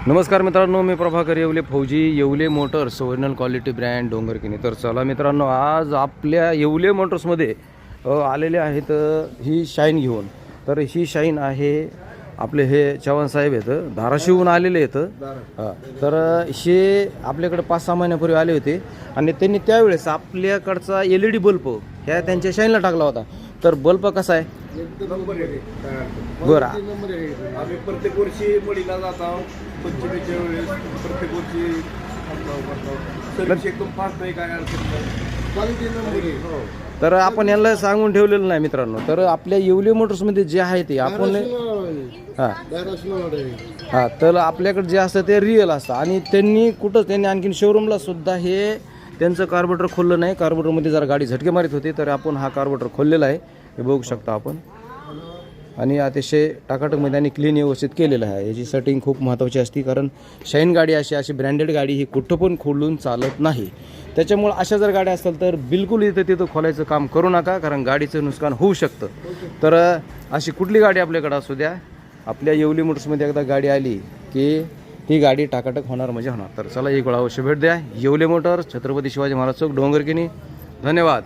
नमस्कार मित्रांनो, मी प्रभाकर येवले, फौजी Yevale motors, original quality brand Dongarkini. तर चला मित्रांनो, आज आपल्या येवले मोटर्समध्ये आलेले आहेत ही शाईन घेऊन. तर ही शाईन आहे आपले हे चव्हाण साहेब आहेत, धाराशिवहून आलेले आहेत. हां, तर हे आपल्याकडे 5-6 महिन्यापूर्वी आले होते आणि त्यांनी त्यावेळेस आपल्याकडचा LED बल्ब ह्या त्यांच्या शाईनला टाकला होता. तर बल्ब कसा आहे बरं, आम्ही प्रत्येक वर्षी मडीला जातो, पंचमीच्या वेळेस प्रत्येक वर्षी सर्विस एकदम फास्ट आहे, काय अडचण नाही, क्वालिटी नंबर आहे. तर आपण यांना सांगून ठेवलेलं नाही मित्रांनो. तर आपल्या येवले मोटर्समध्ये जे आहे ते आपण हां, तर आपल्याकडे जे असतं ते रिअल असतं. आणि त्यांनी आणखीन शोरूमला सुद्धा हे त्यांचं कार्बोरेटर खोललं नाही. कार्बोरेटरमध्ये जरा गाडी झटके मारित होती, तर आपण हा कार्बोरेटर खोललेला आहे, हे बघू शकता आपण. आणि अतिशय टाकाटकमध्ये आणि क्लीन व्यवस्थित केलेलं आहे. याची सेटिंग खूप महत्त्वाची असते, कारण शाईन गाडी अशी ब्रँडेड गाडी ही कुठं पण खोलून चालत नाही. त्याच्यामुळे अशा जर गाड्या असतील तर बिलकुल इथं तिथं खोलायचं काम करू नका, कारण गाडीचं नुकसान होऊ शकतं. तर अशी कुठली गाडी आपल्याकडं असू द्या, आपल्या येवली मोटर्समध्ये एकदा गाडी आली की ती गाडी टाकाटक होणार म्हणजे होणार. तर चला एक वेळा अवश्य भेट द्या. येवले मोटर्स, छत्रपती शिवाजी महाराज चौक, डोंगरकिनी. धन्यवाद.